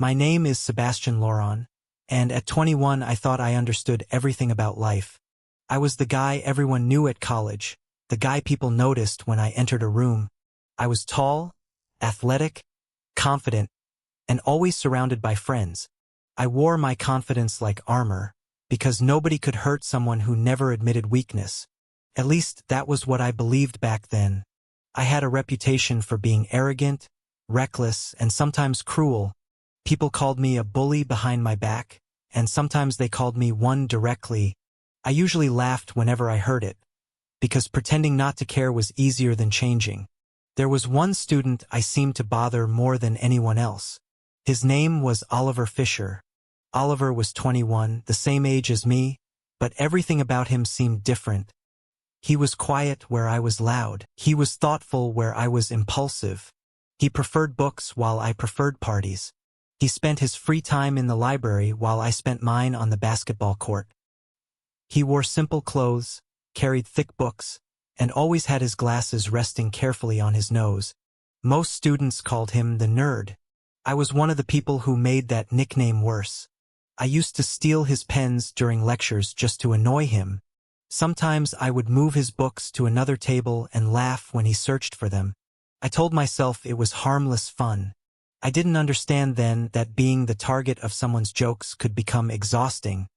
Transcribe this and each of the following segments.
My name is Sebastian Laurent, and at 21 I thought I understood everything about life. I was the guy everyone knew at college, the guy people noticed when I entered a room. I was tall, athletic, confident, and always surrounded by friends. I wore my confidence like armor, because nobody could hurt someone who never admitted weakness. At least that was what I believed back then. I had a reputation for being arrogant, reckless, and sometimes cruel. People called me a bully behind my back, and sometimes they called me one directly. I usually laughed whenever I heard it, because pretending not to care was easier than changing. There was one student I seemed to bother more than anyone else. His name was Oliver Fischer. Oliver was 21, the same age as me, but everything about him seemed different. He was quiet where I was loud. He was thoughtful where I was impulsive. He preferred books while I preferred parties. He spent his free time in the library while I spent mine on the basketball court. He wore simple clothes, carried thick books, and always had his glasses resting carefully on his nose. Most students called him the nerd. I was one of the people who made that nickname worse. I used to steal his pens during lectures just to annoy him. Sometimes I would move his books to another table and laugh when he searched for them. I told myself it was harmless fun. I didn't understand then that being the target of someone's jokes could become exhausting.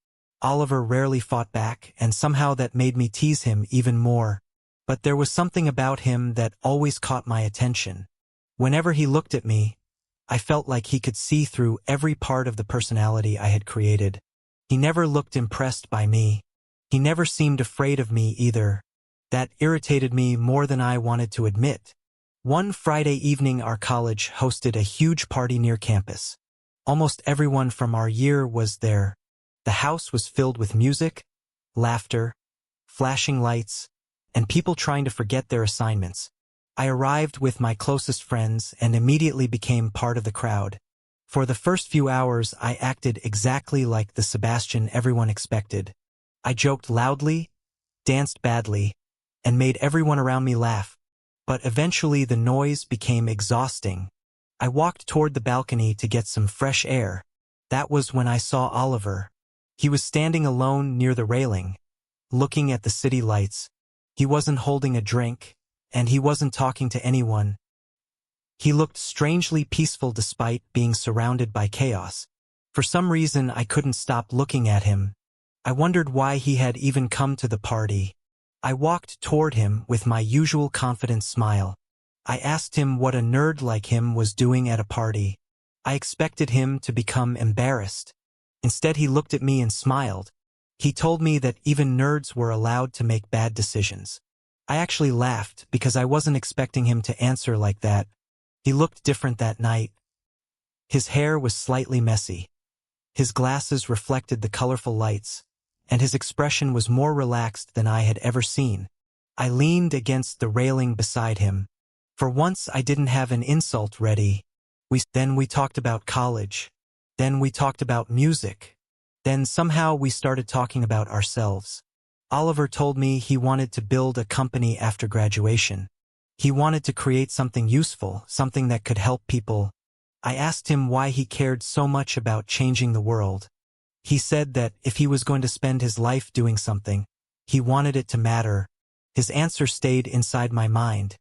Oliver rarely fought back, and somehow that made me tease him even more. But there was something about him that always caught my attention. Whenever he looked at me, I felt like he could see through every part of the personality I had created. He never looked impressed by me. He never seemed afraid of me either. That irritated me more than I wanted to admit. One Friday evening, our college hosted a huge party near campus. Almost everyone from our year was there. The house was filled with music, laughter, flashing lights, and people trying to forget their assignments. I arrived with my closest friends and immediately became part of the crowd. For the first few hours, I acted exactly like the Sebastian everyone expected. I joked loudly, danced badly, and made everyone around me laugh. But eventually the noise became exhausting. I walked toward the balcony to get some fresh air. That was when I saw Oliver. He was standing alone near the railing, looking at the city lights. He wasn't holding a drink, and he wasn't talking to anyone. He looked strangely peaceful despite being surrounded by chaos. For some reason, I couldn't stop looking at him. I wondered why he had even come to the party. I walked toward him with my usual confident smile. I asked him what a nerd like him was doing at a party. I expected him to become embarrassed. Instead, he looked at me and smiled. He told me that even nerds were allowed to make bad decisions. I actually laughed because I wasn't expecting him to answer like that. He looked different that night. His hair was slightly messy. His glasses reflected the colorful lights, and his expression was more relaxed than I had ever seen. I leaned against the railing beside him. For once, I didn't have an insult ready. Then we talked about college. Then we talked about music. Then somehow we started talking about ourselves. Oliver told me he wanted to build a company after graduation. He wanted to create something useful, something that could help people. I asked him why he cared so much about changing the world. He said that if he was going to spend his life doing something, he wanted it to matter. His answer stayed inside my mind.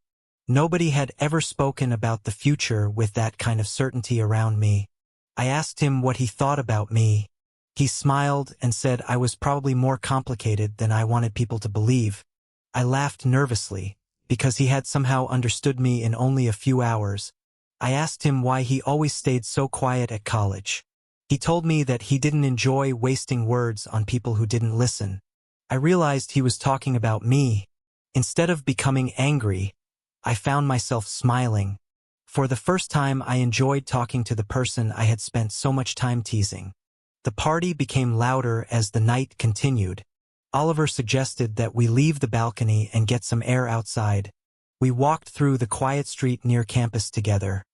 Nobody had ever spoken about the future with that kind of certainty around me. I asked him what he thought about me. He smiled and said I was probably more complicated than I wanted people to believe. I laughed nervously, because he had somehow understood me in only a few hours. I asked him why he always stayed so quiet at college. He told me that he didn't enjoy wasting words on people who didn't listen. I realized he was talking about me. Instead of becoming angry, I found myself smiling. For the first time, I enjoyed talking to the person I had spent so much time teasing. The party became louder as the night continued. Oliver suggested that we leave the balcony and get some air outside. We walked through the quiet street near campus together.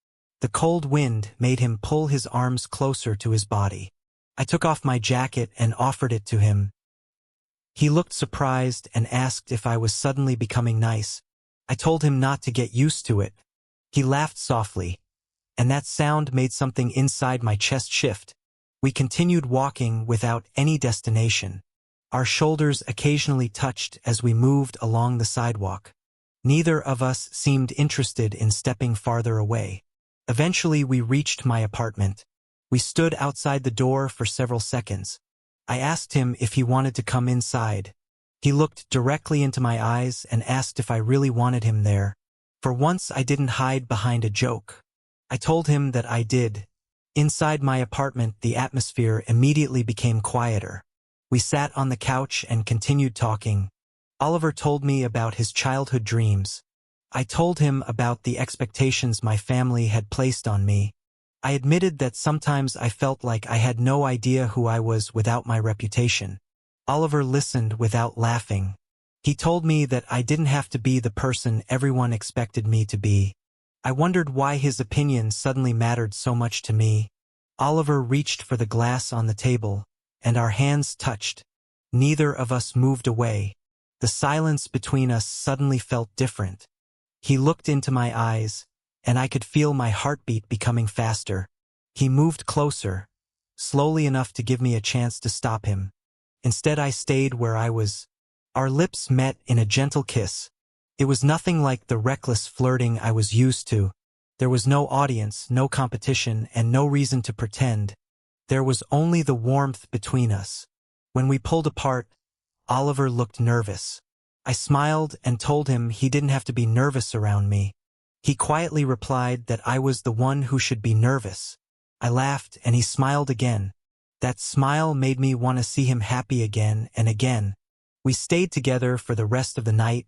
The cold wind made him pull his arms closer to his body. I took off my jacket and offered it to him. He looked surprised and asked if I was suddenly becoming nice. I told him not to get used to it. He laughed softly, and that sound made something inside my chest shift. We continued walking without any destination. Our shoulders occasionally touched as we moved along the sidewalk. Neither of us seemed interested in stepping farther away. Eventually, we reached my apartment. We stood outside the door for several seconds. I asked him if he wanted to come inside. He looked directly into my eyes and asked if I really wanted him there. For once, I didn't hide behind a joke. I told him that I did. Inside my apartment, the atmosphere immediately became quieter. We sat on the couch and continued talking. Oliver told me about his childhood dreams. I told him about the expectations my family had placed on me. I admitted that sometimes I felt like I had no idea who I was without my reputation. Oliver listened without laughing. He told me that I didn't have to be the person everyone expected me to be. I wondered why his opinion suddenly mattered so much to me. Oliver reached for the glass on the table, and our hands touched. Neither of us moved away. The silence between us suddenly felt different. He looked into my eyes, and I could feel my heartbeat becoming faster. He moved closer, slowly enough to give me a chance to stop him. Instead, I stayed where I was. Our lips met in a gentle kiss. It was nothing like the reckless flirting I was used to. There was no audience, no competition, and no reason to pretend. There was only the warmth between us. When we pulled apart, Oliver looked nervous. I smiled and told him he didn't have to be nervous around me. He quietly replied that I was the one who should be nervous. I laughed and he smiled again. That smile made me want to see him happy again and again. We stayed together for the rest of the night,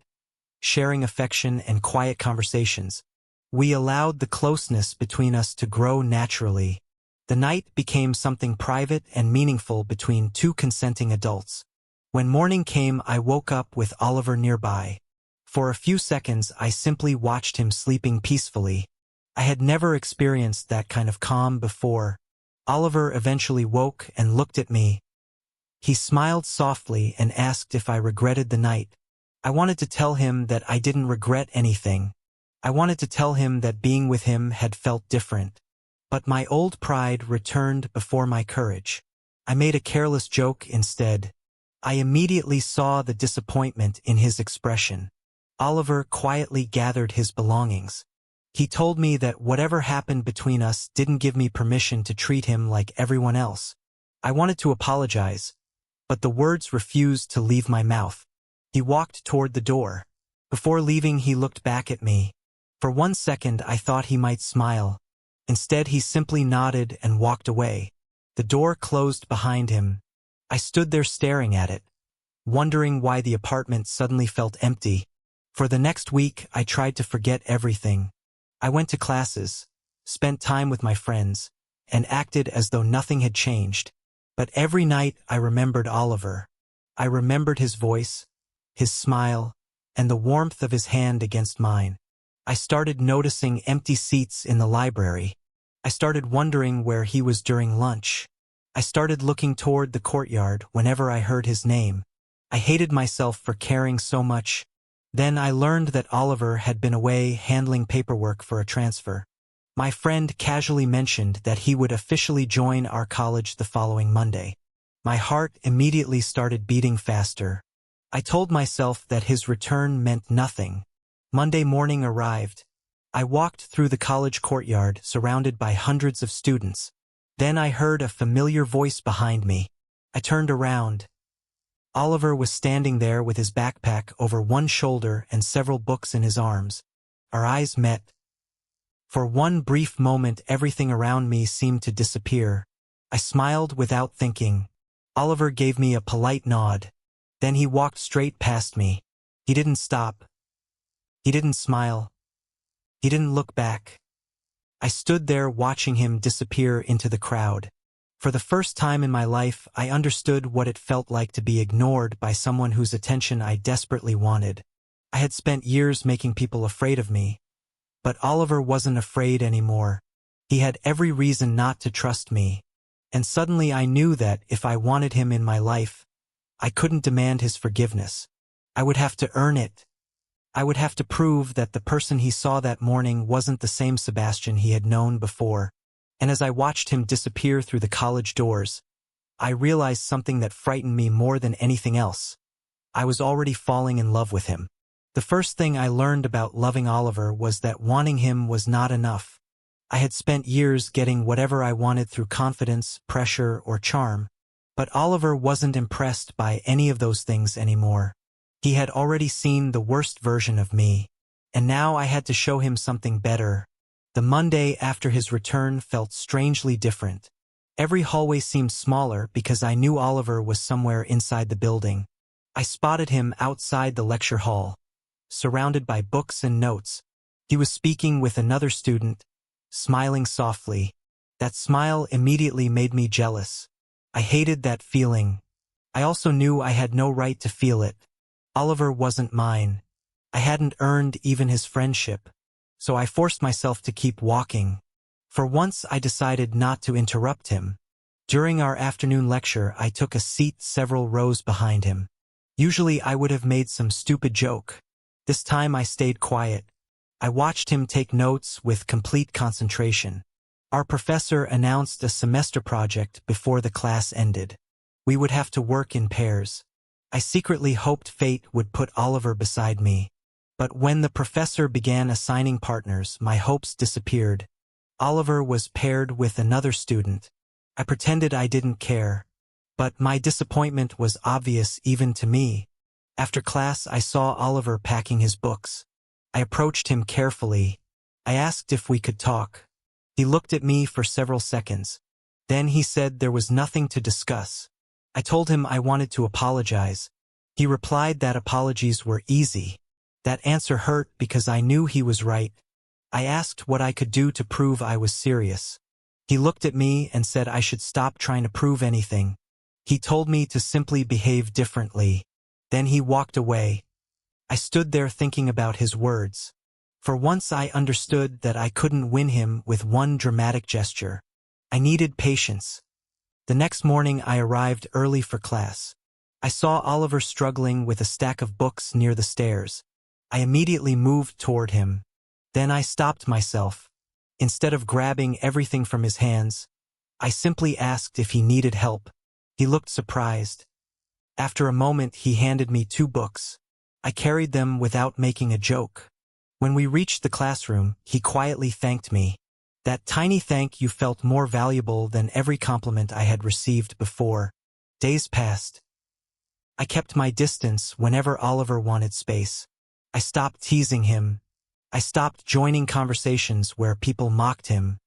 sharing affection and quiet conversations. We allowed the closeness between us to grow naturally. The night became something private and meaningful between two consenting adults. When morning came, I woke up with Oliver nearby. For a few seconds, I simply watched him sleeping peacefully. I had never experienced that kind of calm before. Oliver eventually woke and looked at me. He smiled softly and asked if I regretted the night. I wanted to tell him that I didn't regret anything. I wanted to tell him that being with him had felt different. But my old pride returned before my courage. I made a careless joke instead. I immediately saw the disappointment in his expression. Oliver quietly gathered his belongings. He told me that whatever happened between us didn't give me permission to treat him like everyone else. I wanted to apologize, but the words refused to leave my mouth. He walked toward the door. Before leaving, he looked back at me. For 1 second, I thought he might smile. Instead, he simply nodded and walked away. The door closed behind him. I stood there staring at it, wondering why the apartment suddenly felt empty. For the next week, I tried to forget everything. I went to classes, spent time with my friends, and acted as though nothing had changed. But every night I remembered Oliver. I remembered his voice, his smile, and the warmth of his hand against mine. I started noticing empty seats in the library. I started wondering where he was during lunch. I started looking toward the courtyard whenever I heard his name. I hated myself for caring so much. Then I learned that Oliver had been away handling paperwork for a transfer. My friend casually mentioned that he would officially join our college the following Monday. My heart immediately started beating faster. I told myself that his return meant nothing. Monday morning arrived. I walked through the college courtyard surrounded by hundreds of students. Then I heard a familiar voice behind me. I turned around. Oliver was standing there with his backpack over one shoulder and several books in his arms. Our eyes met. For one brief moment, everything around me seemed to disappear. I smiled without thinking. Oliver gave me a polite nod. Then he walked straight past me. He didn't stop. He didn't smile. He didn't look back. I stood there watching him disappear into the crowd. For the first time in my life, I understood what it felt like to be ignored by someone whose attention I desperately wanted. I had spent years making people afraid of me. But Oliver wasn't afraid anymore. He had every reason not to trust me. And suddenly I knew that if I wanted him in my life, I couldn't demand his forgiveness. I would have to earn it. I would have to prove that the person he saw that morning wasn't the same Sebastian he had known before. And as I watched him disappear through the college doors, I realized something that frightened me more than anything else. I was already falling in love with him. The first thing I learned about loving Oliver was that wanting him was not enough. I had spent years getting whatever I wanted through confidence, pressure, or charm, but Oliver wasn't impressed by any of those things anymore. He had already seen the worst version of me, and now I had to show him something better. The Monday after his return felt strangely different. Every hallway seemed smaller because I knew Oliver was somewhere inside the building. I spotted him outside the lecture hall, surrounded by books and notes. He was speaking with another student, smiling softly. That smile immediately made me jealous. I hated that feeling. I also knew I had no right to feel it. Oliver wasn't mine. I hadn't earned even his friendship, so I forced myself to keep walking. For once I decided not to interrupt him. During our afternoon lecture, I took a seat several rows behind him. Usually I would have made some stupid joke. This time I stayed quiet. I watched him take notes with complete concentration. Our professor announced a semester project before the class ended. We would have to work in pairs. I secretly hoped fate would put Oliver beside me. But when the professor began assigning partners, my hopes disappeared. Oliver was paired with another student. I pretended I didn't care. But my disappointment was obvious even to me. After class, I saw Oliver packing his books. I approached him carefully. I asked if we could talk. He looked at me for several seconds. Then he said there was nothing to discuss. I told him I wanted to apologize. He replied that apologies were easy. That answer hurt because I knew he was right. I asked what I could do to prove I was serious. He looked at me and said I should stop trying to prove anything. He told me to simply behave differently. Then he walked away. I stood there thinking about his words. For once I understood that I couldn't win him with one dramatic gesture. I needed patience. The next morning I arrived early for class. I saw Oliver struggling with a stack of books near the stairs. I immediately moved toward him. Then I stopped myself. Instead of grabbing everything from his hands, I simply asked if he needed help. He looked surprised. After a moment he handed me 2 books. I carried them without making a joke. When we reached the classroom, he quietly thanked me. That tiny thank you felt more valuable than every compliment I had received before. Days passed. I kept my distance whenever Oliver wanted space. I stopped teasing him. I stopped joining conversations where people mocked him.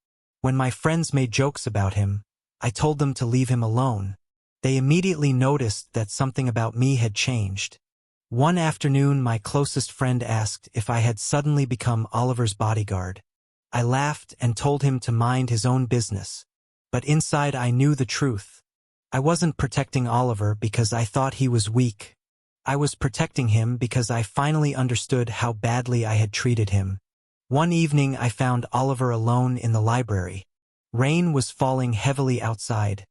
When my friends made jokes about him, I told them to leave him alone. They immediately noticed that something about me had changed. One afternoon, my closest friend asked if I had suddenly become Oliver's bodyguard. I laughed and told him to mind his own business. But inside I knew the truth. I wasn't protecting Oliver because I thought he was weak. I was protecting him because I finally understood how badly I had treated him. One evening I found Oliver alone in the library. Rain was falling heavily outside.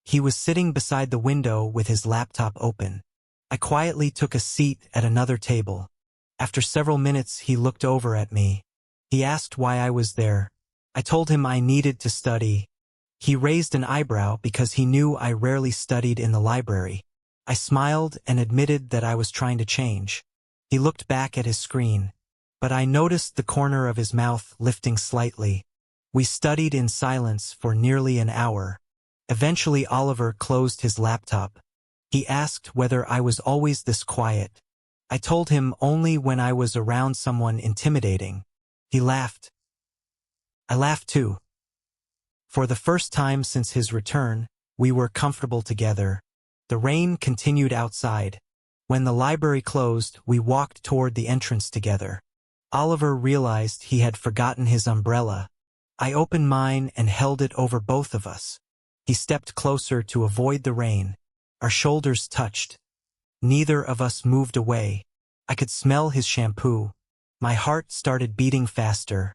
He was sitting beside the window with his laptop open. I quietly took a seat at another table. After several minutes he looked over at me. He asked why I was there. I told him I needed to study. He raised an eyebrow because he knew I rarely studied in the library. I smiled and admitted that I was trying to change. He looked back at his screen, but I noticed the corner of his mouth lifting slightly. We studied in silence for nearly an hour. Eventually Oliver closed his laptop. He asked whether I was always this quiet. I told him only when I was around someone intimidating. He laughed. I laughed too. For the first time since his return, we were comfortable together. The rain continued outside. When the library closed, we walked toward the entrance together. Oliver realized he had forgotten his umbrella. I opened mine and held it over both of us. He stepped closer to avoid the rain. Our shoulders touched. Neither of us moved away. I could smell his shampoo. My heart started beating faster.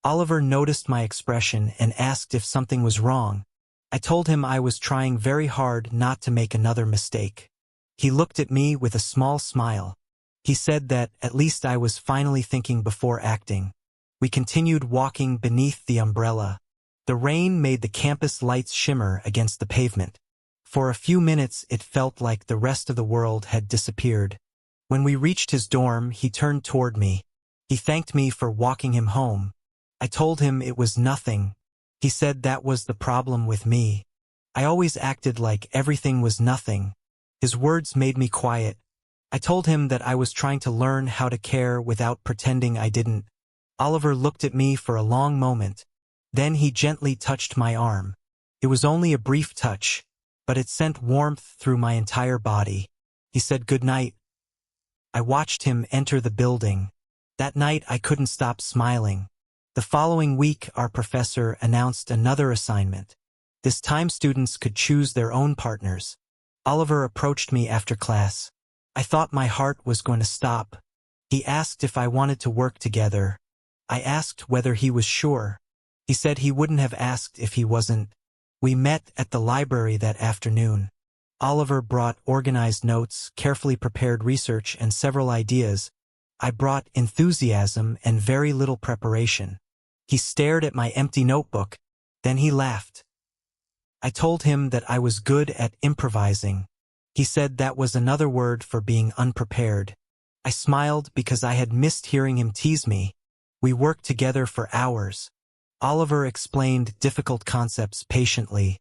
Oliver noticed my expression and asked if something was wrong. I told him I was trying very hard not to make another mistake. He looked at me with a small smile. He said that at least I was finally thinking before acting. We continued walking beneath the umbrella. The rain made the campus lights shimmer against the pavement. For a few minutes it felt like the rest of the world had disappeared. When we reached his dorm, he turned toward me. He thanked me for walking him home. I told him it was nothing. He said that was the problem with me. I always acted like everything was nothing. His words made me quiet. I told him that I was trying to learn how to care without pretending I didn't. Oliver looked at me for a long moment. Then he gently touched my arm. It was only a brief touch, but it sent warmth through my entire body. He said good night. I watched him enter the building. That night I couldn't stop smiling. The following week our professor announced another assignment. This time students could choose their own partners. Oliver approached me after class. I thought my heart was going to stop. He asked if I wanted to work together. I asked whether he was sure. He said he wouldn't have asked if he wasn't. We met at the library that afternoon. Oliver brought organized notes, carefully prepared research, and several ideas. I brought enthusiasm and very little preparation. He stared at my empty notebook. Then he laughed. I told him that I was good at improvising. He said that was another word for being unprepared. I smiled because I had missed hearing him tease me. We worked together for hours. Oliver explained difficult concepts patiently.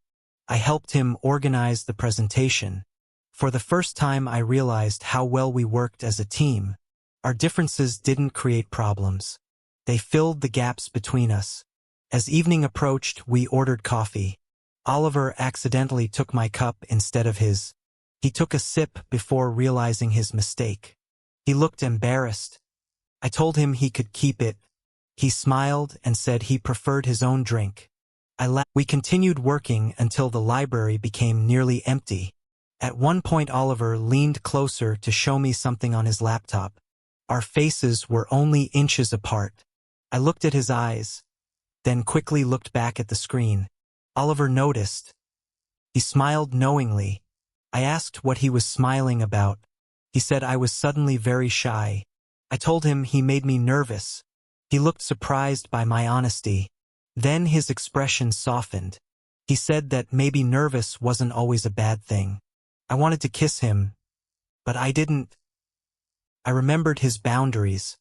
I helped him organize the presentation. For the first time I realized how well we worked as a team. Our differences didn't create problems. They filled the gaps between us. As evening approached, we ordered coffee. Oliver accidentally took my cup instead of his. He took a sip before realizing his mistake. He looked embarrassed. I told him he could keep it. He smiled and said he preferred his own drink. We continued working until the library became nearly empty. At one point Oliver leaned closer to show me something on his laptop. Our faces were only inches apart. I looked at his eyes, then quickly looked back at the screen. Oliver noticed. He smiled knowingly. I asked what he was smiling about. He said I was suddenly very shy. I told him he made me nervous. He looked surprised by my honesty. Then his expression softened. He said that maybe nervous wasn't always a bad thing. I wanted to kiss him, but I didn't. I remembered his boundaries.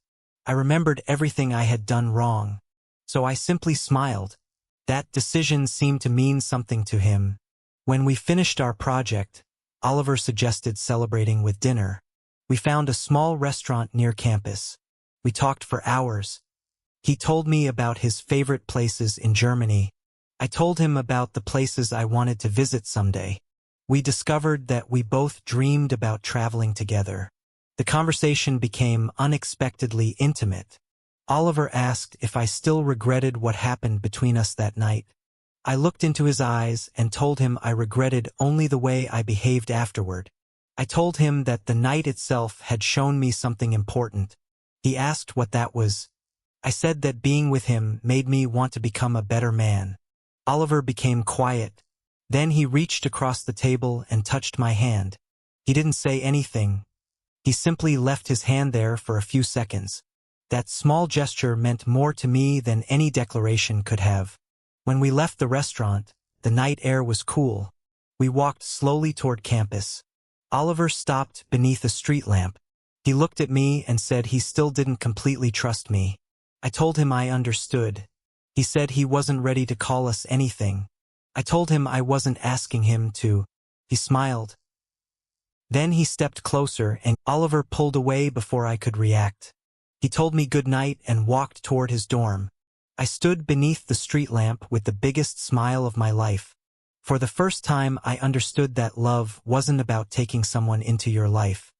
I remembered everything I had done wrong. So I simply smiled. That decision seemed to mean something to him. When we finished our project, Oliver suggested celebrating with dinner. We found a small restaurant near campus. We talked for hours. He told me about his favorite places in Germany. I told him about the places I wanted to visit someday. We discovered that we both dreamed about traveling together. The conversation became unexpectedly intimate. Oliver asked if I still regretted what happened between us that night. I looked into his eyes and told him I regretted only the way I behaved afterward. I told him that the night itself had shown me something important. He asked what that was. I said that being with him made me want to become a better man. Oliver became quiet. Then he reached across the table and touched my hand. He didn't say anything. He simply left his hand there for a few seconds. That small gesture meant more to me than any declaration could have. When we left the restaurant, the night air was cool. We walked slowly toward campus. Oliver stopped beneath a street lamp. He looked at me and said he still didn't completely trust me. I told him I understood. He said he wasn't ready to call us anything. I told him I wasn't asking him to. He smiled. Then he stepped closer and Oliver pulled away before I could react. He told me good night and walked toward his dorm. I stood beneath the street lamp with the biggest smile of my life. For the first time I understood that love wasn't about taking someone into your life.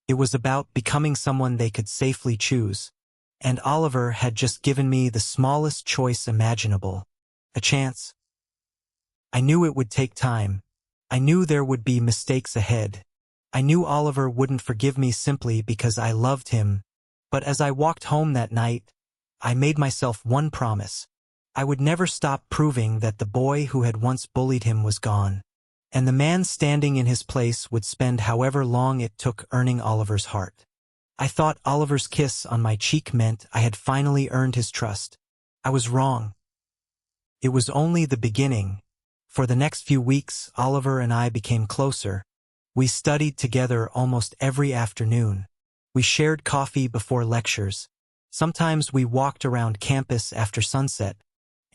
It was about becoming someone they could safely choose. And Oliver had just given me the smallest choice imaginable. A chance. I knew it would take time. I knew there would be mistakes ahead. I knew Oliver wouldn't forgive me simply because I loved him. But as I walked home that night, I made myself one promise. I would never stop proving that the boy who had once bullied him was gone. And the man standing in his place would spend however long it took earning Oliver's heart. I thought Oliver's kiss on my cheek meant I had finally earned his trust. I was wrong. It was only the beginning. For the next few weeks, Oliver and I became closer. We studied together almost every afternoon. We shared coffee before lectures. Sometimes we walked around campus after sunset.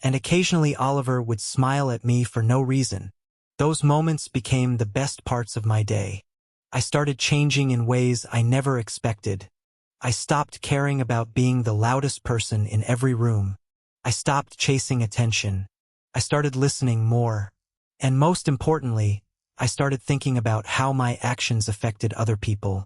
And occasionally Oliver would smile at me for no reason. Those moments became the best parts of my day. I started changing in ways I never expected. I stopped caring about being the loudest person in every room. I stopped chasing attention. I started listening more. And most importantly, I started thinking about how my actions affected other people.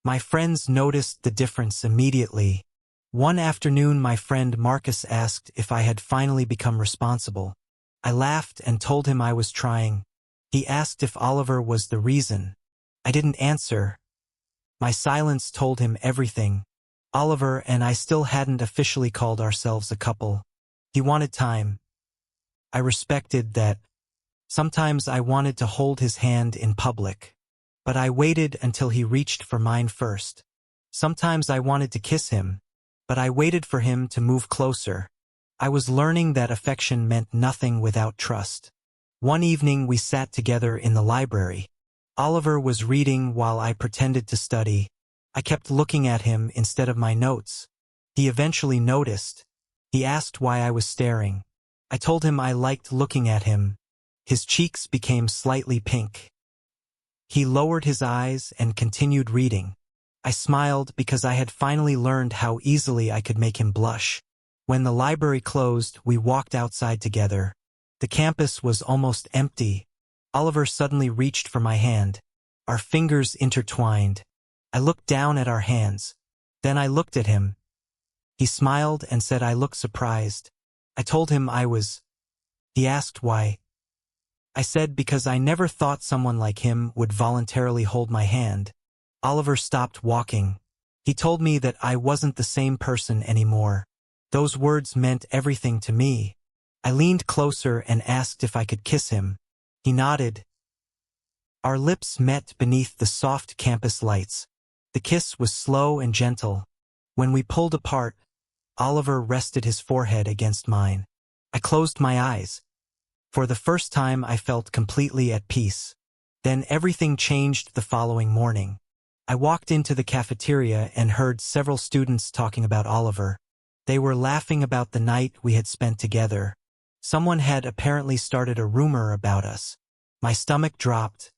My friends noticed the difference immediately. One afternoon, my friend Marcus asked if I had finally become responsible. I laughed and told him I was trying. He asked if Oliver was the reason. I didn't answer. My silence told him everything. Oliver and I still hadn't officially called ourselves a couple. He wanted time. I respected that. Sometimes I wanted to hold his hand in public. But I waited until he reached for mine first. Sometimes I wanted to kiss him. But I waited for him to move closer. I was learning that affection meant nothing without trust. One evening we sat together in the library. Oliver was reading while I pretended to study. I kept looking at him instead of my notes. He eventually noticed. He asked why I was staring. I told him I liked looking at him. His cheeks became slightly pink. He lowered his eyes and continued reading. I smiled because I had finally learned how easily I could make him blush. When the library closed, we walked outside together. The campus was almost empty. Oliver suddenly reached for my hand. Our fingers intertwined. I looked down at our hands. Then I looked at him. He smiled and said I looked surprised. I told him I was. He asked why. I said because I never thought someone like him would voluntarily hold my hand. Oliver stopped walking. He told me that I wasn't the same person anymore. Those words meant everything to me. I leaned closer and asked if I could kiss him. He nodded. Our lips met beneath the soft campus lights. The kiss was slow and gentle. When we pulled apart, Oliver rested his forehead against mine. I closed my eyes. For the first time, I felt completely at peace. Then everything changed the following morning. I walked into the cafeteria and heard several students talking about Oliver. They were laughing about the night we had spent together. Someone had apparently started a rumor about us. My stomach dropped.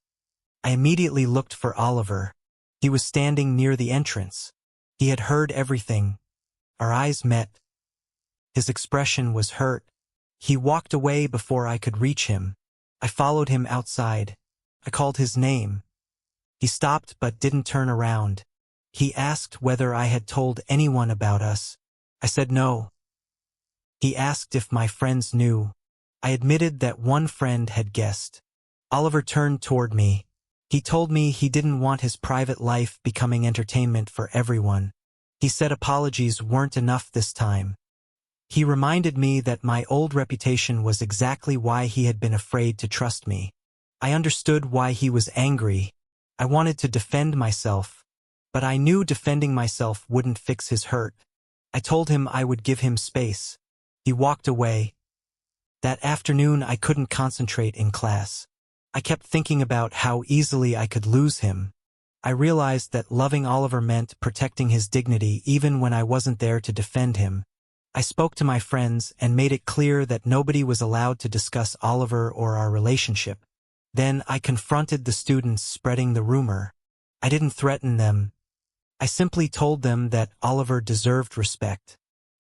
I immediately looked for Oliver. He was standing near the entrance. He had heard everything. Our eyes met. His expression was hurt. He walked away before I could reach him. I followed him outside. I called his name. He stopped but didn't turn around. He asked whether I had told anyone about us. I said no. He asked if my friends knew. I admitted that one friend had guessed. Oliver turned toward me. He told me he didn't want his private life becoming entertainment for everyone. He said apologies weren't enough this time. He reminded me that my old reputation was exactly why he had been afraid to trust me. I understood why he was angry. I wanted to defend myself, but I knew defending myself wouldn't fix his hurt. I told him I would give him space. He walked away. That afternoon I couldn't concentrate in class. I kept thinking about how easily I could lose him. I realized that loving Oliver meant protecting his dignity even when I wasn't there to defend him. I spoke to my friends and made it clear that nobody was allowed to discuss Oliver or our relationship. Then I confronted the students spreading the rumor. I didn't threaten them. I simply told them that Oliver deserved respect.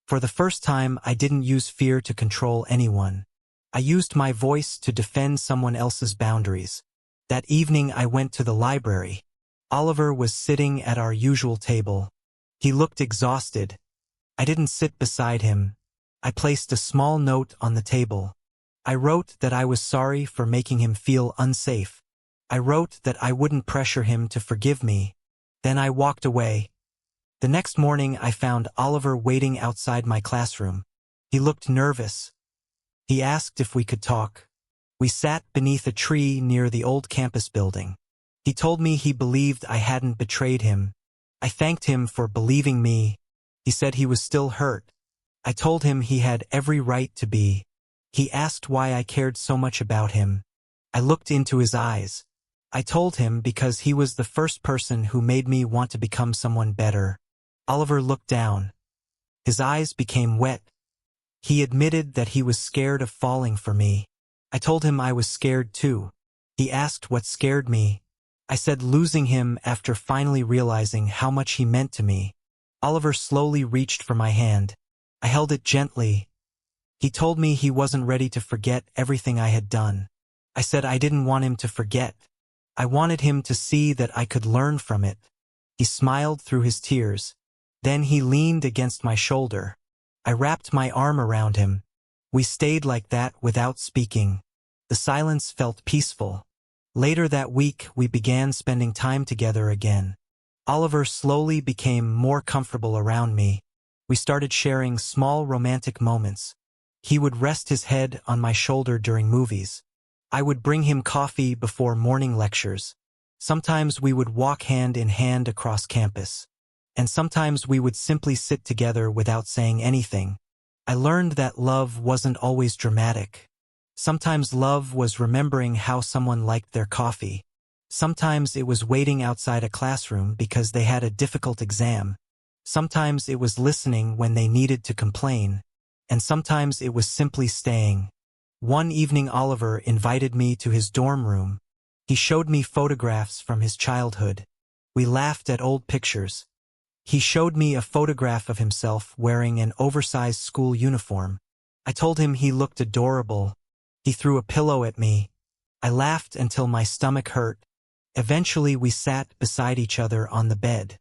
For the first time, I didn't use fear to control anyone. I used my voice to defend someone else's boundaries. That evening I went to the library. Oliver was sitting at our usual table. He looked exhausted. I didn't sit beside him. I placed a small note on the table. I wrote that I was sorry for making him feel unsafe. I wrote that I wouldn't pressure him to forgive me. Then I walked away. The next morning I found Oliver waiting outside my classroom. He looked nervous. He asked if we could talk. We sat beneath a tree near the old campus building. He told me he believed I hadn't betrayed him. I thanked him for believing me. He said he was still hurt. I told him he had every right to be. He asked why I cared so much about him. I looked into his eyes. I told him because he was the first person who made me want to become someone better. Oliver looked down. His eyes became wet. He admitted that he was scared of falling for me. I told him I was scared too. He asked what scared me. I said losing him after finally realizing how much he meant to me. Oliver slowly reached for my hand. I held it gently. He told me he wasn't ready to forget everything I had done. I said I didn't want him to forget. I wanted him to see that I could learn from it. He smiled through his tears. Then he leaned against my shoulder. I wrapped my arm around him. We stayed like that without speaking. The silence felt peaceful. Later that week, we began spending time together again. Oliver slowly became more comfortable around me. We started sharing small romantic moments. He would rest his head on my shoulder during movies. I would bring him coffee before morning lectures. Sometimes we would walk hand in hand across campus. And sometimes we would simply sit together without saying anything. I learned that love wasn't always dramatic. Sometimes love was remembering how someone liked their coffee. Sometimes it was waiting outside a classroom because they had a difficult exam. Sometimes it was listening when they needed to complain. And sometimes it was simply staying. One evening Oliver invited me to his dorm room. He showed me photographs from his childhood. We laughed at old pictures. He showed me a photograph of himself wearing an oversized school uniform. I told him he looked adorable. He threw a pillow at me. I laughed until my stomach hurt. Eventually we sat beside each other on the bed.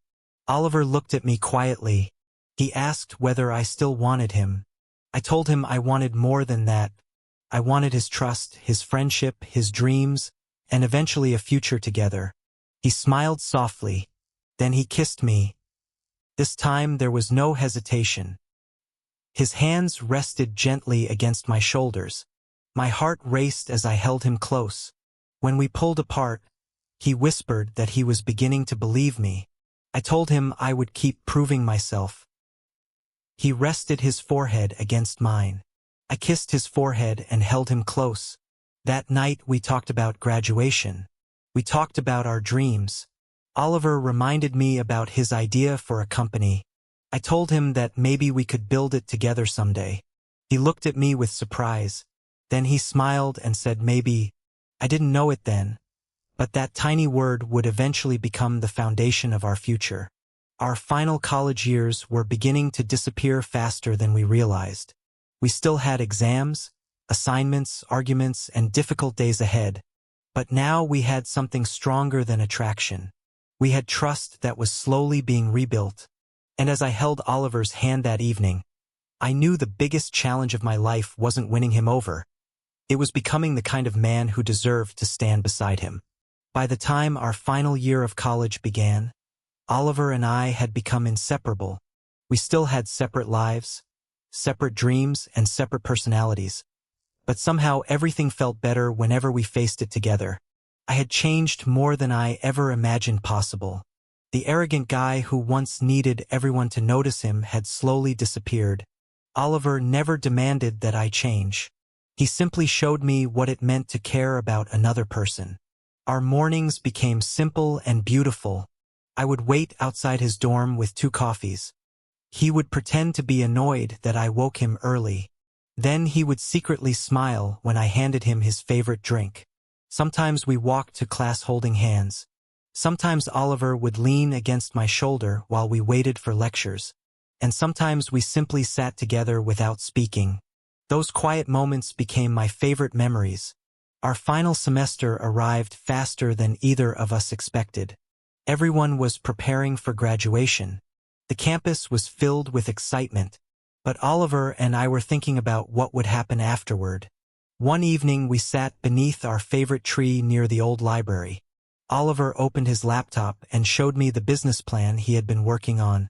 Oliver looked at me quietly. He asked whether I still wanted him. I told him I wanted more than that. I wanted his trust, his friendship, his dreams, and eventually a future together. He smiled softly. Then he kissed me. This time there was no hesitation. His hands rested gently against my shoulders. My heart raced as I held him close. When we pulled apart, he whispered that he was beginning to believe me. I told him I would keep proving myself. He rested his forehead against mine. I kissed his forehead and held him close. That night we talked about graduation. We talked about our dreams. Oliver reminded me about his idea for a company. I told him that maybe we could build it together someday. He looked at me with surprise. Then he smiled and said maybe. I didn't know it then, but that tiny word would eventually become the foundation of our future. Our final college years were beginning to disappear faster than we realized. We still had exams, assignments, arguments, and difficult days ahead. But now we had something stronger than attraction. We had trust that was slowly being rebuilt. And as I held Oliver's hand that evening, I knew the biggest challenge of my life wasn't winning him over. It was becoming the kind of man who deserved to stand beside him. By the time our final year of college began, Oliver and I had become inseparable. We still had separate lives, separate dreams, and separate personalities. But somehow everything felt better whenever we faced it together. I had changed more than I ever imagined possible. The arrogant guy who once needed everyone to notice him had slowly disappeared. Oliver never demanded that I change. He simply showed me what it meant to care about another person. Our mornings became simple and beautiful. I would wait outside his dorm with 2 coffees. He would pretend to be annoyed that I woke him early. Then he would secretly smile when I handed him his favorite drink. Sometimes we walked to class holding hands. Sometimes Oliver would lean against my shoulder while we waited for lectures. And sometimes we simply sat together without speaking. Those quiet moments became my favorite memories. Our final semester arrived faster than either of us expected. Everyone was preparing for graduation. The campus was filled with excitement, but Oliver and I were thinking about what would happen afterward. One evening we sat beneath our favorite tree near the old library. Oliver opened his laptop and showed me the business plan he had been working on.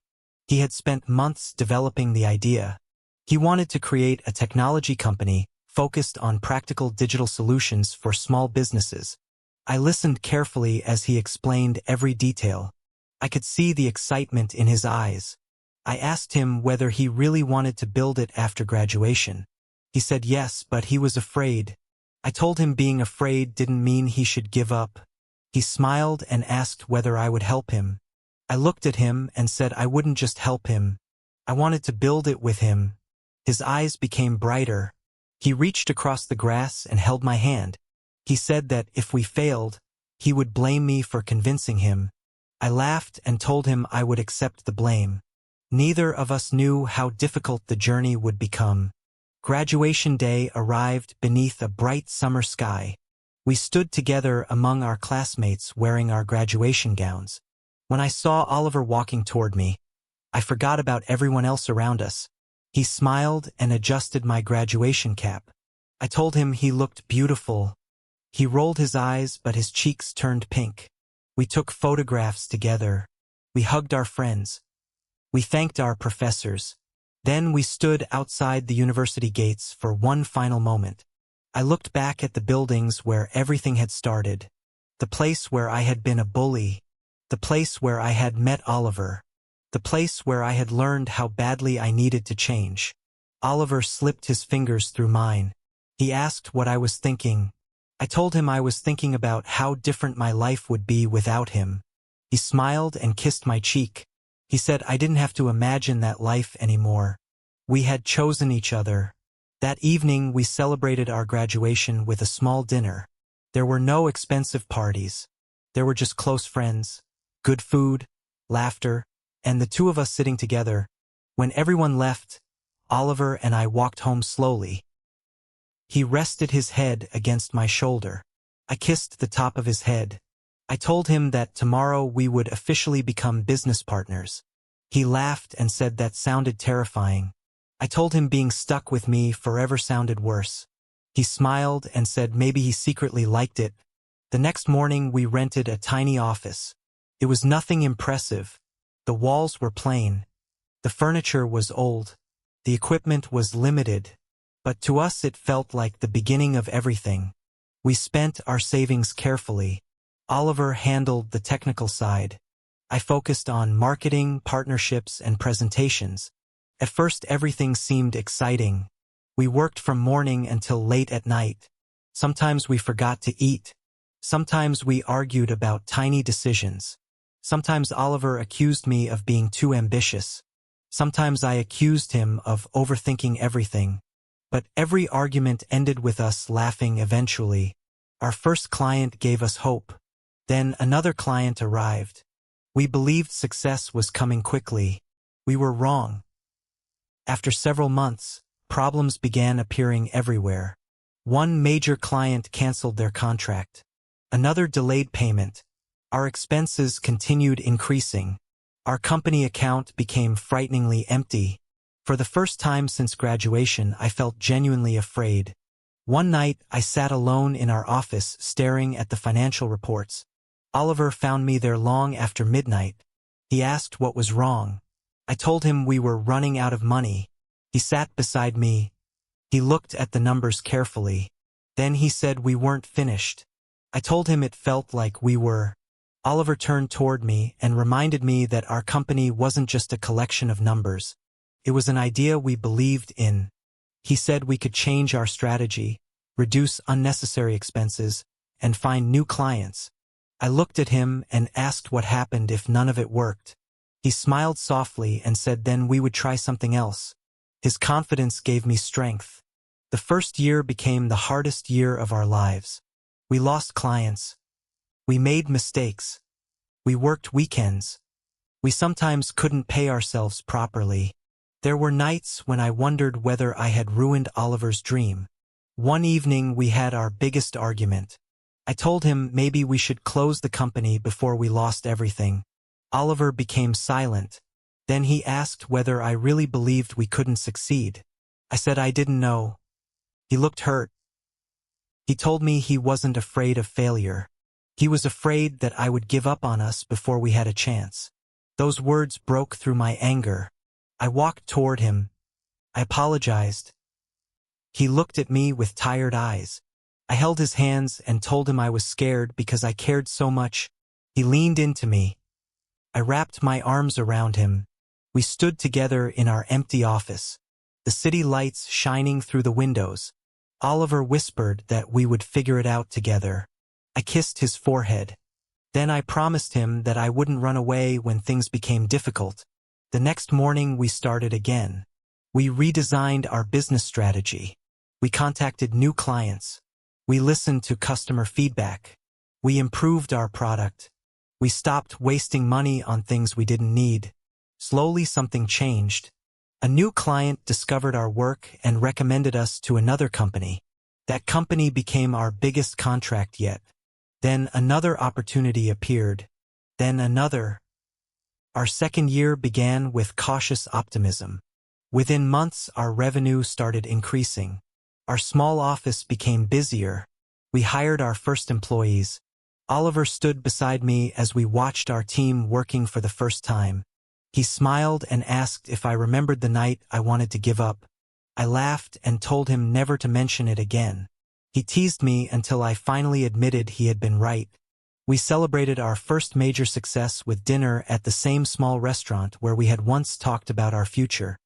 He had spent months developing the idea. He wanted to create a technology company focused on practical digital solutions for small businesses. I listened carefully as he explained every detail. I could see the excitement in his eyes. I asked him whether he really wanted to build it after graduation. He said yes, but he was afraid. I told him being afraid didn't mean he should give up. He smiled and asked whether I would help him. I looked at him and said I wouldn't just help him. I wanted to build it with him. His eyes became brighter. He reached across the grass and held my hand. He said that if we failed, he would blame me for convincing him. I laughed and told him I would accept the blame. Neither of us knew how difficult the journey would become. Graduation day arrived beneath a bright summer sky. We stood together among our classmates wearing our graduation gowns. When I saw Oliver walking toward me, I forgot about everyone else around us. He smiled and adjusted my graduation cap. I told him he looked beautiful. He rolled his eyes, but his cheeks turned pink. We took photographs together. We hugged our friends. We thanked our professors. Then we stood outside the university gates for one final moment. I looked back at the buildings where everything had started. The place where I had been a bully. The place where I had met Oliver. The place where I had learned how badly I needed to change. Oliver slipped his fingers through mine. He asked what I was thinking. I told him I was thinking about how different my life would be without him. He smiled and kissed my cheek. He said I didn't have to imagine that life anymore. We had chosen each other. That evening we celebrated our graduation with a small dinner. There were no expensive parties. There were just close friends, good food, laughter, and the two of us sitting together. When everyone left, Oliver and I walked home slowly. He rested his head against my shoulder. I kissed the top of his head. I told him that tomorrow we would officially become business partners. He laughed and said that sounded terrifying. I told him being stuck with me forever sounded worse. He smiled and said maybe he secretly liked it. The next morning we rented a tiny office. It was nothing impressive. The walls were plain. The furniture was old. The equipment was limited. But to us it felt like the beginning of everything. We spent our savings carefully. Oliver handled the technical side. I focused on marketing, partnerships, and presentations. At first everything seemed exciting. We worked from morning until late at night. Sometimes we forgot to eat. Sometimes we argued about tiny decisions. Sometimes Oliver accused me of being too ambitious. Sometimes I accused him of overthinking everything. But every argument ended with us laughing eventually. Our first client gave us hope. Then another client arrived. We believed success was coming quickly. We were wrong. After several months, problems began appearing everywhere. One major client canceled their contract. Another delayed payment. Our expenses continued increasing. Our company account became frighteningly empty. For the first time since graduation, I felt genuinely afraid. One night, I sat alone in our office staring at the financial reports. Oliver found me there long after midnight. He asked what was wrong. I told him we were running out of money. He sat beside me. He looked at the numbers carefully. Then he said we weren't finished. I told him it felt like we were. Oliver turned toward me and reminded me that our company wasn't just a collection of numbers. It was an idea we believed in. He said we could change our strategy, reduce unnecessary expenses, and find new clients. I looked at him and asked what happened if none of it worked. He smiled softly and said then we would try something else. His confidence gave me strength. The first year became the hardest year of our lives. We lost clients. We made mistakes. We worked weekends. We sometimes couldn't pay ourselves properly. There were nights when I wondered whether I had ruined Oliver's dream. One evening we had our biggest argument. I told him maybe we should close the company before we lost everything. Oliver became silent. Then he asked whether I really believed we couldn't succeed. I said I didn't know. He looked hurt. He told me he wasn't afraid of failure. He was afraid that I would give up on us before we had a chance. Those words broke through my anger. I walked toward him. I apologized. He looked at me with tired eyes. I held his hands and told him I was scared because I cared so much. He leaned into me. I wrapped my arms around him. We stood together in our empty office, the city lights shining through the windows. Oliver whispered that we would figure it out together. I kissed his forehead. Then I promised him that I wouldn't run away when things became difficult. The next morning we started again. We redesigned our business strategy. We contacted new clients. We listened to customer feedback. We improved our product. We stopped wasting money on things we didn't need. Slowly something changed. A new client discovered our work and recommended us to another company. That company became our biggest contract yet. Then another opportunity appeared. Then another. Our second year began with cautious optimism. Within months, our revenue started increasing. Our small office became busier. We hired our first employees. Oliver stood beside me as we watched our team working for the first time. He smiled and asked if I remembered the night I wanted to give up. I laughed and told him never to mention it again. He teased me until I finally admitted he had been right. We celebrated our first major success with dinner at the same small restaurant where we had once talked about our future.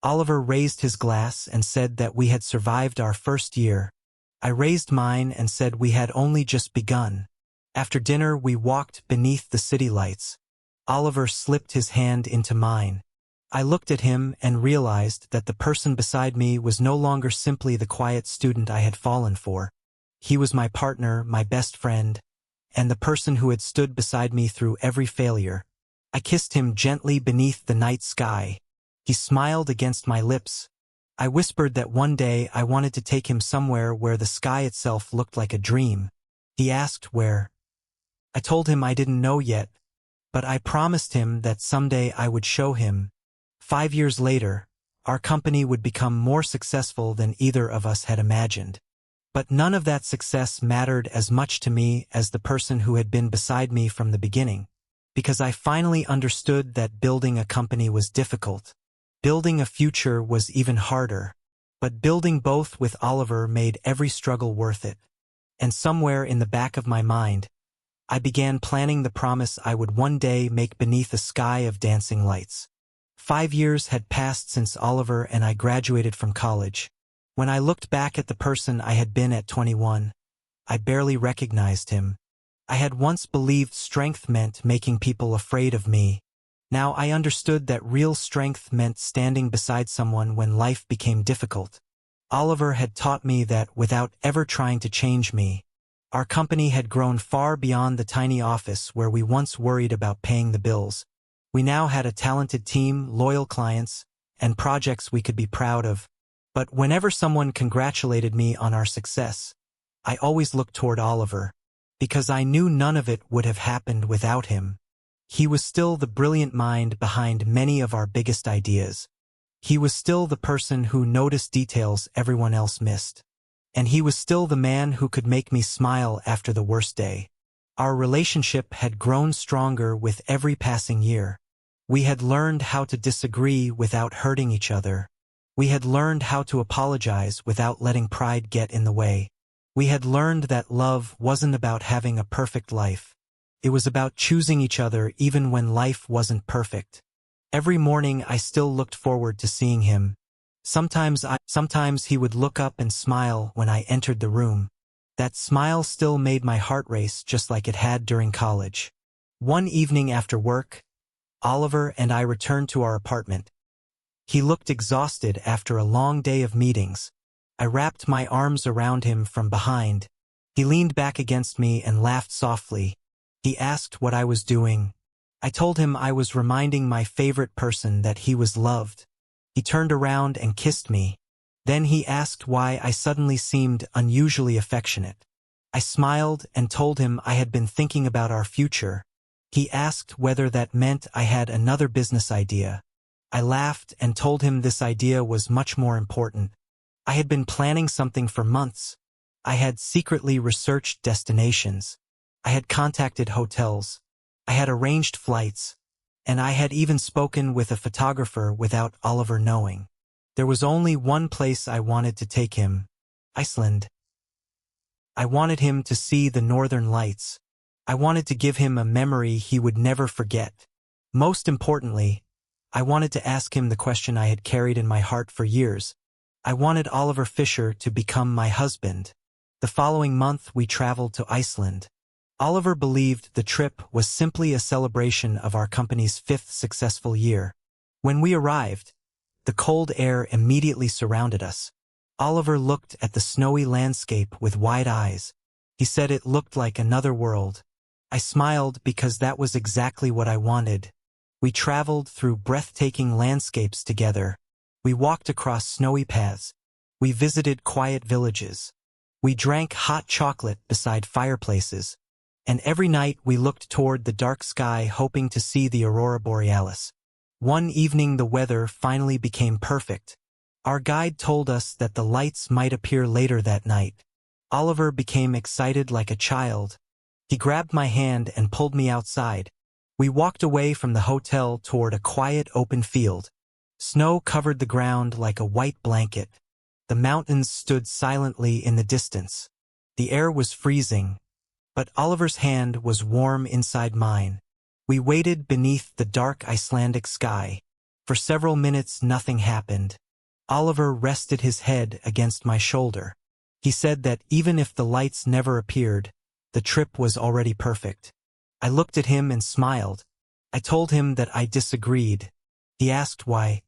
Oliver raised his glass and said that we had survived our first year. I raised mine and said we had only just begun. After dinner, we walked beneath the city lights. Oliver slipped his hand into mine. I looked at him and realized that the person beside me was no longer simply the quiet student I had fallen for. He was my partner, my best friend, and the person who had stood beside me through every failure. I kissed him gently beneath the night sky. He smiled against my lips. I whispered that one day I wanted to take him somewhere where the sky itself looked like a dream. He asked where. I told him I didn't know yet, but I promised him that someday I would show him. 5 years later, our company would become more successful than either of us had imagined. But none of that success mattered as much to me as the person who had been beside me from the beginning, because I finally understood that building a company was difficult. Building a future was even harder, but building both with Oliver made every struggle worth it. And somewhere in the back of my mind, I began planning the promise I would one day make beneath a sky of dancing lights. 5 years had passed since Oliver and I graduated from college. When I looked back at the person I had been at 21, I barely recognized him. I had once believed strength meant making people afraid of me. Now I understood that real strength meant standing beside someone when life became difficult. Oliver had taught me that without ever trying to change me, our company had grown far beyond the tiny office where we once worried about paying the bills. We now had a talented team, loyal clients, and projects we could be proud of. But whenever someone congratulated me on our success, I always looked toward Oliver, because I knew none of it would have happened without him. He was still the brilliant mind behind many of our biggest ideas. He was still the person who noticed details everyone else missed. And he was still the man who could make me smile after the worst day. Our relationship had grown stronger with every passing year. We had learned how to disagree without hurting each other. We had learned how to apologize without letting pride get in the way. We had learned that love wasn't about having a perfect life. It was about choosing each other even when life wasn't perfect. Every morning I still looked forward to seeing him. Sometimes he would look up and smile when I entered the room. That smile still made my heart race just like it had during college. One evening after work, Oliver and I returned to our apartment. He looked exhausted after a long day of meetings. I wrapped my arms around him from behind. He leaned back against me and laughed softly. He asked what I was doing. I told him I was reminding my favorite person that he was loved. He turned around and kissed me. Then he asked why I suddenly seemed unusually affectionate. I smiled and told him I had been thinking about our future. He asked whether that meant I had another business idea. I laughed and told him this idea was much more important. I had been planning something for months. I had secretly researched destinations. I had contacted hotels. I had arranged flights. And I had even spoken with a photographer without Oliver knowing. There was only one place I wanted to take him: Iceland. I wanted him to see the northern lights. I wanted to give him a memory he would never forget. Most importantly, I wanted to ask him the question I had carried in my heart for years. I wanted Oliver Fischer to become my husband. The following month we traveled to Iceland. Oliver believed the trip was simply a celebration of our company's 5th successful year. When we arrived, the cold air immediately surrounded us. Oliver looked at the snowy landscape with wide eyes. He said it looked like another world. I smiled because that was exactly what I wanted. We traveled through breathtaking landscapes together. We walked across snowy paths. We visited quiet villages. We drank hot chocolate beside fireplaces. And every night we looked toward the dark sky hoping to see the Aurora Borealis. One evening the weather finally became perfect. Our guide told us that the lights might appear later that night. Oliver became excited like a child. He grabbed my hand and pulled me outside. We walked away from the hotel toward a quiet open field. Snow covered the ground like a white blanket. The mountains stood silently in the distance. The air was freezing, but Oliver's hand was warm inside mine. We waited beneath the dark Icelandic sky. For several minutes nothing happened. Oliver rested his head against my shoulder. He said that even if the lights never appeared, the trip was already perfect. I looked at him and smiled. I told him that I disagreed. He asked why.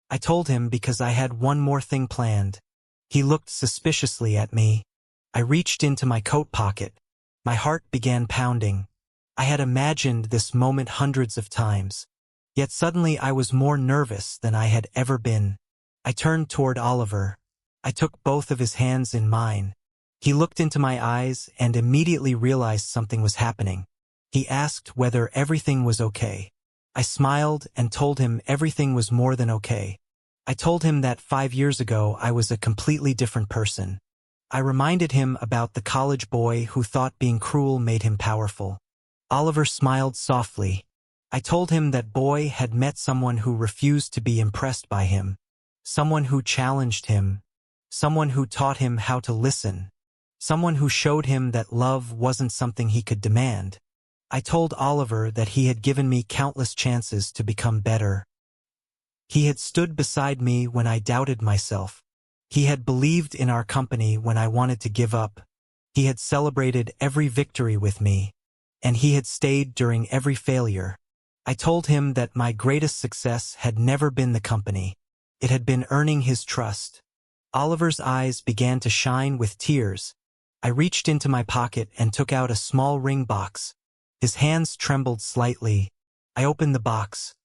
I told him because I had one more thing planned. He looked suspiciously at me. I reached into my coat pocket. My heart began pounding. I had imagined this moment hundreds of times. Yet suddenly I was more nervous than I had ever been. I turned toward Oliver. I took both of his hands in mine. He looked into my eyes and immediately realized something was happening. He asked whether everything was okay. I smiled and told him everything was more than okay. I told him that 5 years ago I was a completely different person. I reminded him about the college boy who thought being cruel made him powerful. Oliver smiled softly. I told him that boy had met someone who refused to be impressed by him. Someone who challenged him. Someone who taught him how to listen. Someone who showed him that love wasn't something he could demand. I told Oliver that he had given me countless chances to become better. He had stood beside me when I doubted myself. He had believed in our company when I wanted to give up. He had celebrated every victory with me. And he had stayed during every failure. I told him that my greatest success had never been the company. It had been earning his trust. Oliver's eyes began to shine with tears. I reached into my pocket and took out a small ring box. His hands trembled slightly. I opened the box.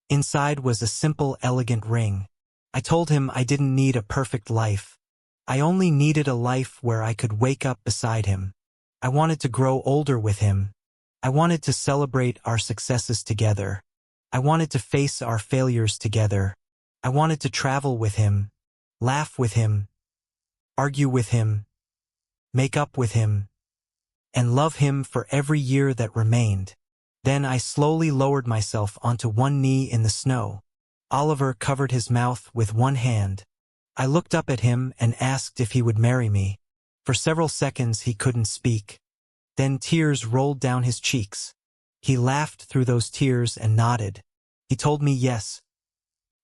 Inside was a simple, elegant ring. I told him I didn't need a perfect life. I only needed a life where I could wake up beside him. I wanted to grow older with him. I wanted to celebrate our successes together. I wanted to face our failures together. I wanted to travel with him, laugh with him, argue with him, make up with him, and love him for every year that remained. Then I slowly lowered myself onto one knee in the snow. Oliver covered his mouth with one hand. I looked up at him and asked if he would marry me. For several seconds he couldn't speak. Then tears rolled down his cheeks. He laughed through those tears and nodded. He told me yes.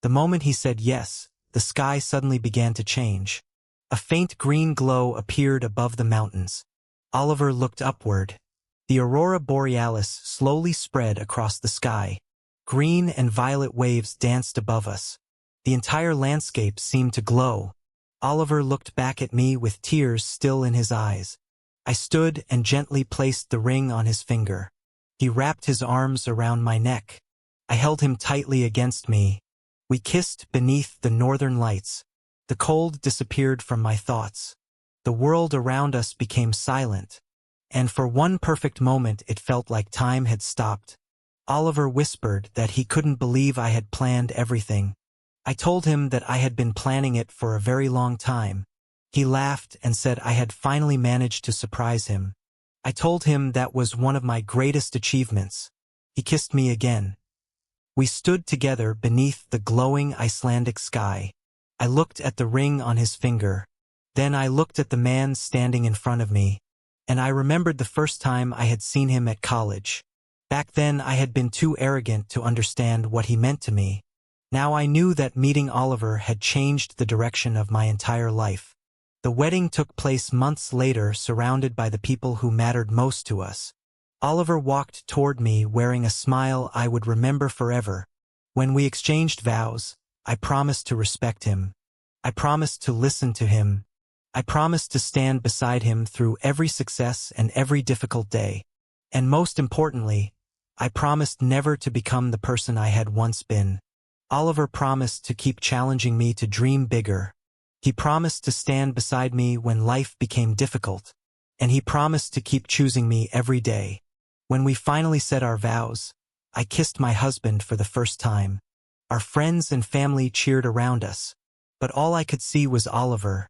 The moment he said yes, the sky suddenly began to change. A faint green glow appeared above the mountains. Oliver looked upward. The Aurora Borealis slowly spread across the sky. Green and violet waves danced above us. The entire landscape seemed to glow. Oliver looked back at me with tears still in his eyes. I stood and gently placed the ring on his finger. He wrapped his arms around my neck. I held him tightly against me. We kissed beneath the northern lights. The cold disappeared from my thoughts. The world around us became silent. And for one perfect moment it felt like time had stopped. Oliver whispered that he couldn't believe I had planned everything. I told him that I had been planning it for a very long time. He laughed and said I had finally managed to surprise him. I told him that was one of my greatest achievements. He kissed me again. We stood together beneath the glowing Icelandic sky. I looked at the ring on his finger. Then I looked at the man standing in front of me. And I remembered the first time I had seen him at college. Back then I had been too arrogant to understand what he meant to me. Now I knew that meeting Oliver had changed the direction of my entire life. The wedding took place months later, surrounded by the people who mattered most to us. Oliver walked toward me wearing a smile I would remember forever. When we exchanged vows, I promised to respect him. I promised to listen to him. I promised to stand beside him through every success and every difficult day. And most importantly, I promised never to become the person I had once been. Oliver promised to keep challenging me to dream bigger. He promised to stand beside me when life became difficult. And he promised to keep choosing me every day. When we finally said our vows, I kissed my husband for the first time. Our friends and family cheered around us. But all I could see was Oliver,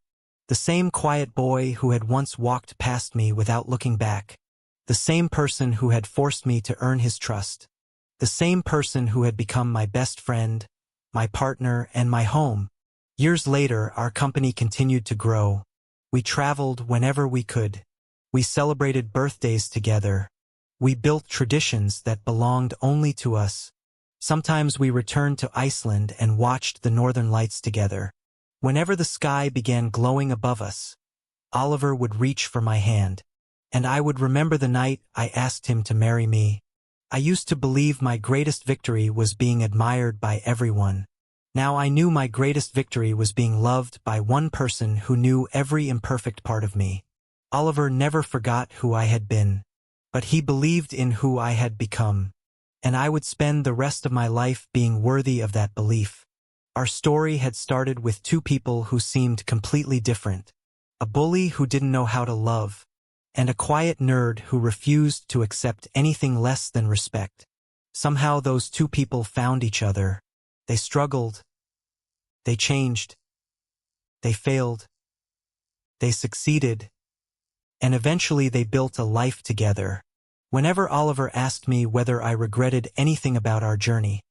the same quiet boy who had once walked past me without looking back. The same person who had forced me to earn his trust. The same person who had become my best friend, my partner, and my home. Years later, our company continued to grow. We traveled whenever we could. We celebrated birthdays together. We built traditions that belonged only to us. Sometimes we returned to Iceland and watched the northern lights together. Whenever the sky began glowing above us, Oliver would reach for my hand. And I would remember the night I asked him to marry me. I used to believe my greatest victory was being admired by everyone. Now I knew my greatest victory was being loved by one person who knew every imperfect part of me. Oliver never forgot who I had been, but he believed in who I had become. And I would spend the rest of my life being worthy of that belief. Our story had started with two people who seemed completely different. A bully who didn't know how to love, and a quiet nerd who refused to accept anything less than respect. Somehow those two people found each other. They struggled. They changed. They failed. They succeeded. And eventually they built a life together. Whenever Oliver asked me whether I regretted anything about our journey,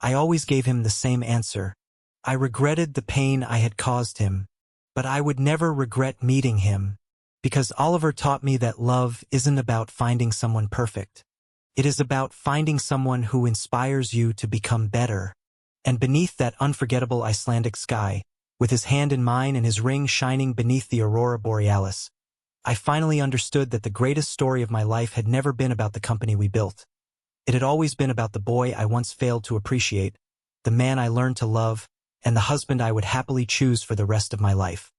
I always gave him the same answer. I regretted the pain I had caused him, but I would never regret meeting him. Because Oliver taught me that love isn't about finding someone perfect. It is about finding someone who inspires you to become better. And beneath that unforgettable Icelandic sky, with his hand in mine and his ring shining beneath the Aurora Borealis, I finally understood that the greatest story of my life had never been about the company we built. It had always been about the boy I once failed to appreciate, the man I learned to love, and the husband I would happily choose for the rest of my life.